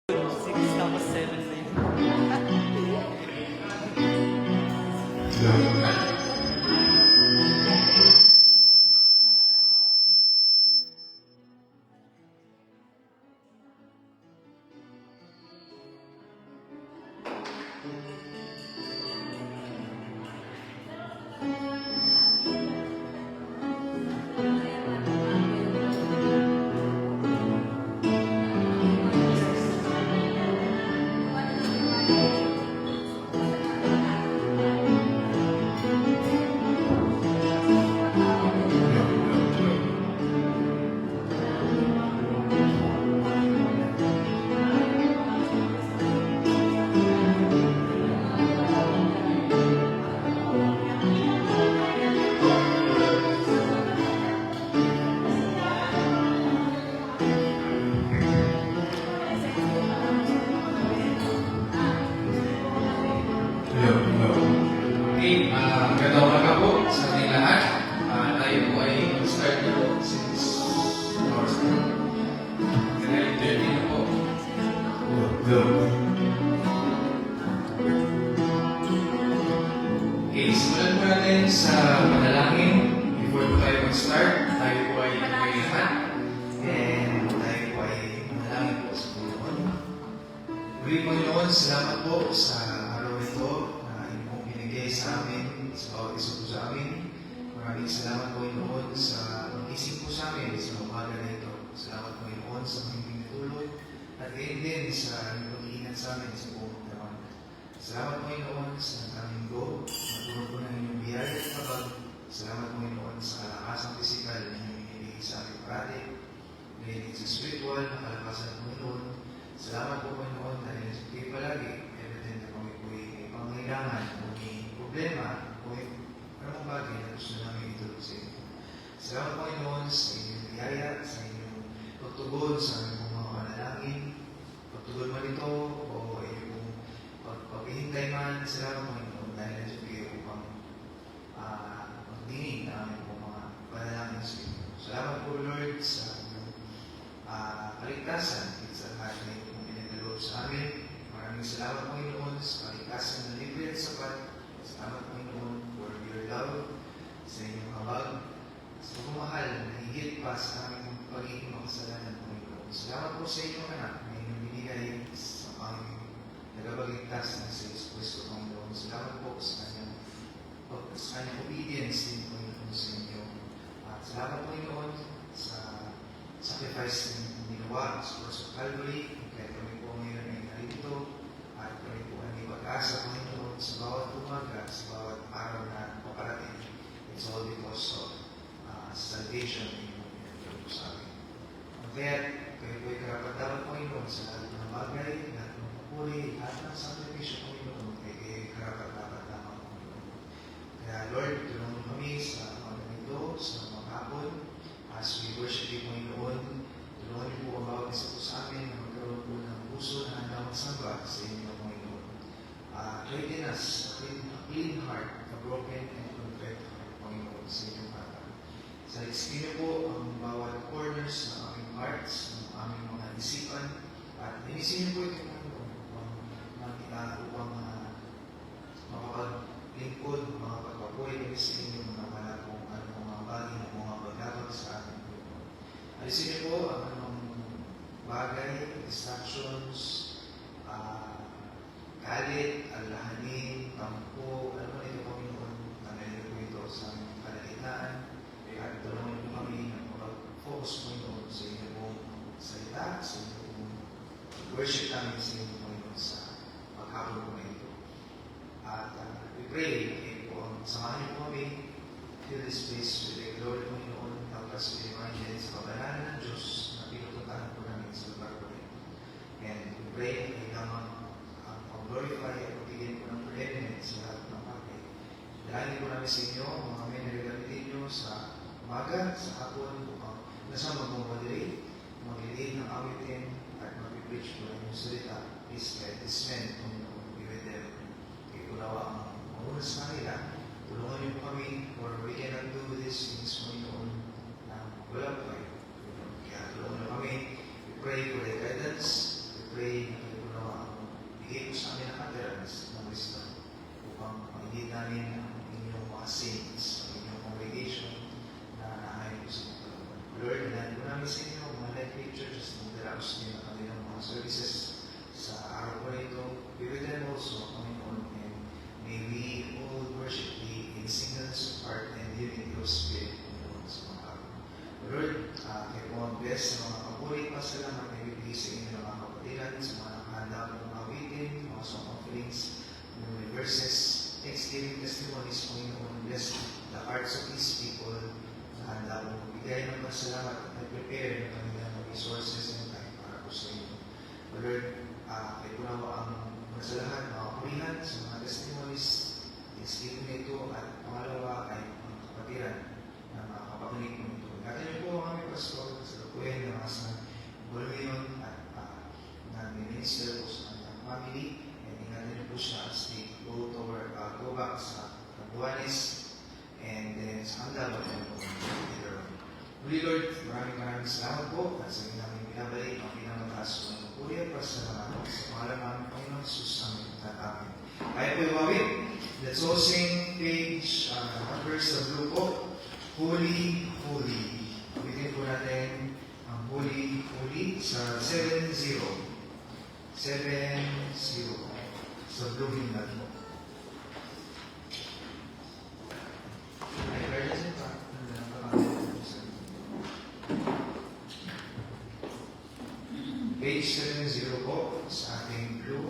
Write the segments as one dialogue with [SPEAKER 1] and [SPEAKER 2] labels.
[SPEAKER 1] 6 tapos 7 na yun.
[SPEAKER 2] Okay, magandang umaga po sa ating lahat. Tayo po ay mag-start na po since hours na. Kanil 30 na po. Okay, simulan po natin sa panalangin. Before po tayo mag-start, tayo po ay mag-ihat. And tayo po ay manalangin po sa Panginoon. Muli Panginoon, salamat po sa araw ito na inyong binigay sa amin, sa bawat isa po sa amin. Maraming salamat po Panginoon sa mag-isip po sa amin sa umaga na ito. Salamat po Panginoon sa mga pinatulog at gayon din sa inyong pag-iingat sa amin sa buong taon. Salamat po Panginoon sa aming go, matulog po ng inyong biyaya at kapag. Salamat po Panginoon sa kalakasang pisikal na inyong binigay sa aming parati. Gayon din sa spiritual na kalakasan po Panginoon. Salamat po Panginoon dahil sa kayo palagi, everything na kami po ay pangailangan o may problema o anong bagay na gusto namin itulog sa inyo. Salamat po Panginoon sa inyong biyaya, sa inyong pagtugon sa aming mga panalangin, pagtugon man ito o inyong pagpapahintay man. Salamat po Panginoon dahil nandito kayo upang magdinig na aming mga panalangin sa inyo. Salamat po Lord sa inyong kaligtasan sa lahat na itong pinagdaloob sa amin. Maraming salamat Panginoon sa kaligtasan na libre at sapat. Salamat Panginoon for your love, sa inyong habag, sa pagmamahal na higit pa sa aming pagiging makasalanan Panginoon. Salamat po sa inyong anak na inyong binigay sa aming nagabagligtas na sa Jesus Cristo Panginoon. Salamat po sa kanyang obedience din Panginoon sa inyo. At salamat Panginoon sa sacrifice na ginawa sa cross of Calvary. Kaya kami po ngayon ay narito at kami po ay may pag-asa Panginoon sa bawat umaga, sa bawat araw na paparating. It's all because of salvation na inyong pinagdaloob sa amin. Kaya kayo po ay karapat-dapat Panginoon sa lahat ng bagay, lahat ng papuri, lahat ng sakripisyo Panginoon, kaya kayo ay karapat-dapat lamang Panginoon. Kaya Lord, tulungan kami sa mga ganito, sa mga hapon, as we worship you Panginoon. Tulungan niyo po ang bawat isa po sa amin na magkaroon po ng puso na handa magsamba sa inyo, Panginoon. Create in us a clean heart, a broken and contrite heart, Panginoon, sa inyong harapan. Salikskin niyo po ang bawat corners ng aming hearts, ng aming mga isipan, at inisin niyo po ito, Panginoon, upang makapaglingkod, makapagpapuhay kami sa inyo, mga kung anong mga bagay na mga paglabag sa atin, Panginoon. Alisin niyo po ang anong bagay, distractions, galit, alalahanin, tampo, ano man ito Panginoon, tanggalin po ito sa aming kalagitnaan, at tulungan niyo kami na mag-focus Panginoon sa inyo pong salita, sa inyo pong worship namin sa inyo Panginoon sa maghapon po na ito. At we pray na kayo po ang samahan niyo po kami, fill this place with the glory Panginoon, tapos remind din sa kabanalan ng Diyos na pinutuntahan po namin sa lugar po rin. And we pray na kayo naman glorify at pagbigyan po ng preeminence sa lahat ng bagay. Dalangin po namin sa inyo, mga men na regalitin nyo sa umaga, sa hapon, upang nasa mag-moderate, mag-lead ng awitin, at mag-preach po ng inyong salita. Please let this man, Panginoon, be with them. Ikunawa ang mauna sa kanila. Tulungan niyo po kami, for we cannot do these things, Panginoon, na wala po kayo. Kaya tulungan niyo kami. We pray for the guidance. We pray na kayo na bigay po sa amin ang utterance ng wisdom upang pag-ibig namin ang inyong mga saints, ang inyong congregation na naayon po sa mga kalooban. Lord, dahil po namin sa inyo, mga life churches na daraos din ang kanilang mga services sa araw po na ito. Be with them also, Panginoon, and may we all worship thee in singleness of heart and unity of spirit, Panginoon, sa mga araw. Lord, kayo po ang bless sa mga kapuri pa sa lahat na ibigay sa inyo ng mga kapatiran, sa mga nakahanda ng mga awitin, mga song offerings, mga verses, thanksgiving testimonies, Panginoon, bless the hearts of these people na handa po magbigay ng pasalamat at nag-prepare ng kanilang resources and time para po sa inyo. Lord, kayo po na ang sa lahat, mga kapurihan, sa mga testimonies, thanksgiving nito, at pangalawa ay mga kapatiran na mga kapakinig mo ito. Ingatan niyo po ang aming pastor sa lukuhin na mga sa Bolmion at na minister po sa kanyang family. And ingatan niyo po siya as they go back sa Cabuanes and then sa Andalo and Muli Lord, maraming salamat po at sa inyo namin binabalik ang pinamataas po ng puri at pasalamat sa pangalan namin Panginoon Jesus ang nagtatamin. Kaya po iwawin. Let's all sing page verse sa blue po. Holy, Holy. Ulitin po natin ang Holy, Holy sa 7-0. 7-0. Sa blue hymnal po. Ay, guardians ito pa. Page 7-0 po sa ating blue.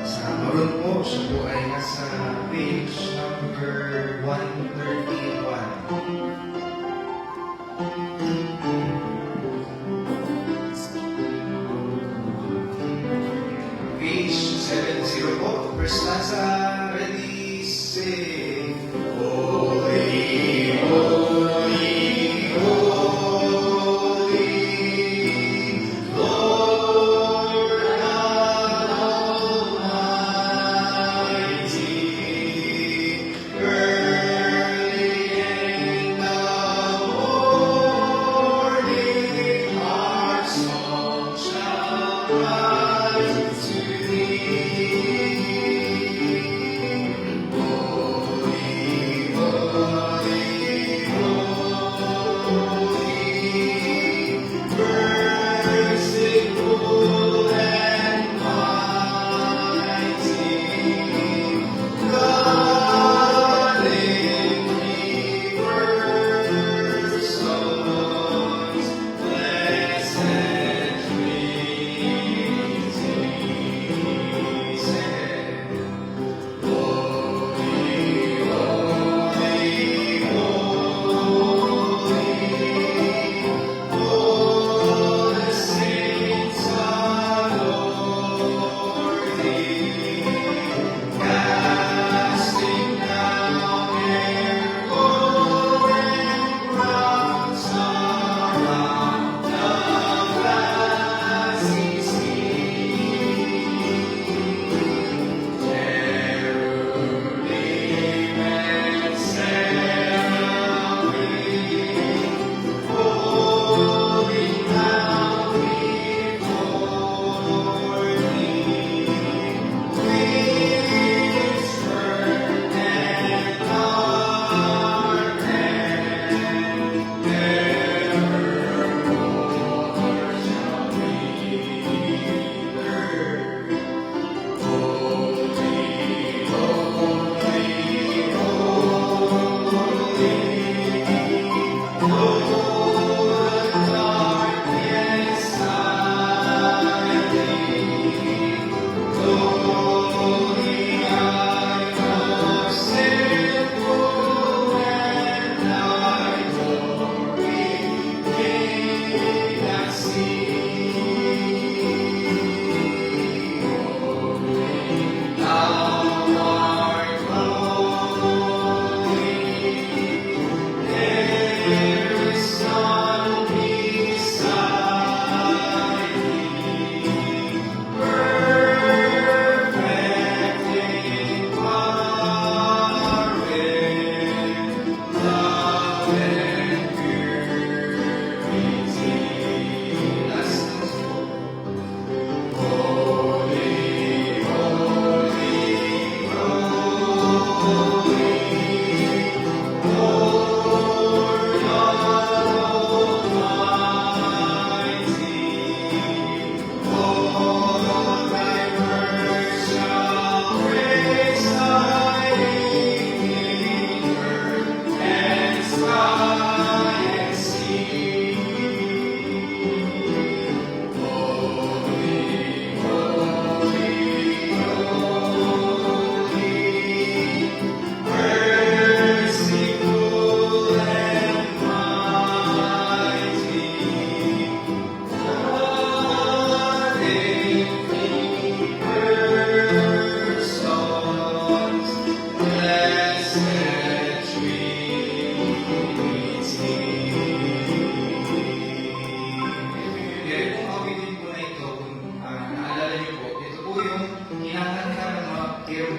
[SPEAKER 2] Sa maroon po, siya po ay nasa page number 131. Page 7-0 po. First stanza, ready, sing. Holy, holy, holy, Lord God Almighty, early in the morning our song shall rise to thee. Holy, holy, holy, merciful and mighty, God in three persons, blessed Trinity.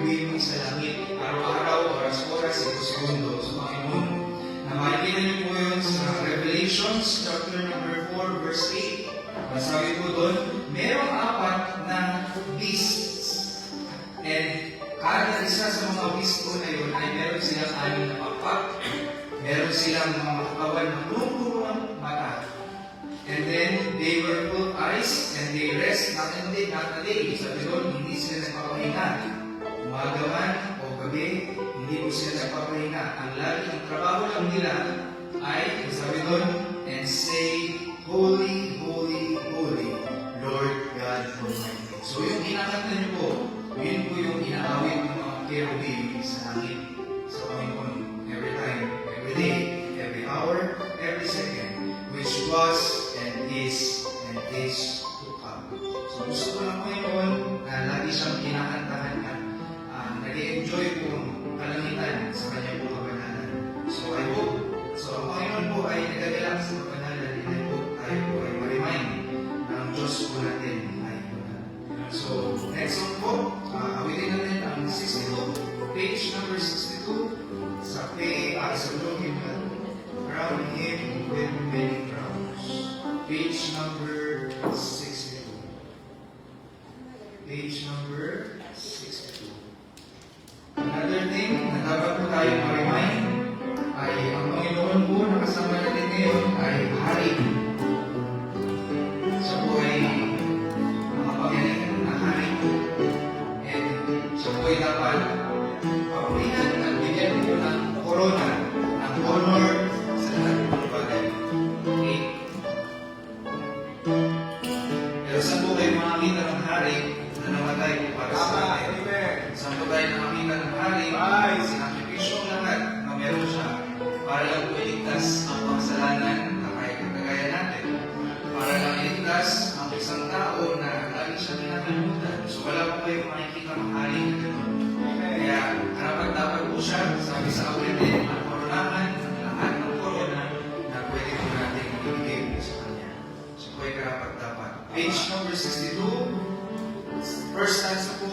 [SPEAKER 2] bibigay sa langit. Araw-araw, oras-oras, segundo sa Panginoon. Na makikita niyo po yun sa Revelations chapter number 4 verse 8. Masabi po doon, merong 4 na beasts. And kada isa sa mga beasts po na yun ay meron silang 6 na pakpak. Meron silang mga katawan na puro ng mata. And then, they were full of eyes, and they rest not a day. Sabi doon, hindi sila nagpapahinga. Umaga man o gabi, hindi po sila nagpapahinga. Ang trabaho lang nila ay, sabi doon, and say, Holy, Holy, Holy, Lord God Almighty. So yung kinakanta niyo po, yun po yung inaawit ng mga cherubim sa langit, sa Panginoon. Every time, every day, every hour, every second, which was and is to come. So gusto ko lang Panginoon na lagi siyang kinakantahan at nag-enjoy po ang kalangitan sa kanyang po kabanalan. So I hope, ang Panginoon po ay nagagalak sa kabanalan, and I hope tayo po ay ma-remind ng Diyos po natin ay bunal. So next song po, awitin natin ang 62, page number 62, sa blue hymn, Crown Him with Many Crowns. Page number 62. Page number 62. Another thing na dapat po tayo ma-remind ay ang Panginoon po na kasama natin ngayon ay Hari. Siya po ay makapangyarihan na Hari po. And siya po ay dapat papurihan at bigyan po ng korona, ng honor sa lahat ng bagay. Okay? Pero saan po kayo makakita ng hari na namatay po para sa atin? Saan po tayo nakakita ng hari? Sinakripisyo ang lahat na meron siya para lang po iligtas ang pagsalanan na kagaya natin. Para lang iligtas ang isang tao na lagi siya kinakalimutan. So wala po kayo makikita ng hari na gano'n. Kaya dapat po siya, sabi sa awitin, ang koronahan ng lahat ng korona na pwede po natin ibigay sa kanya. So po ay dapat. Page number 62, first stanza po,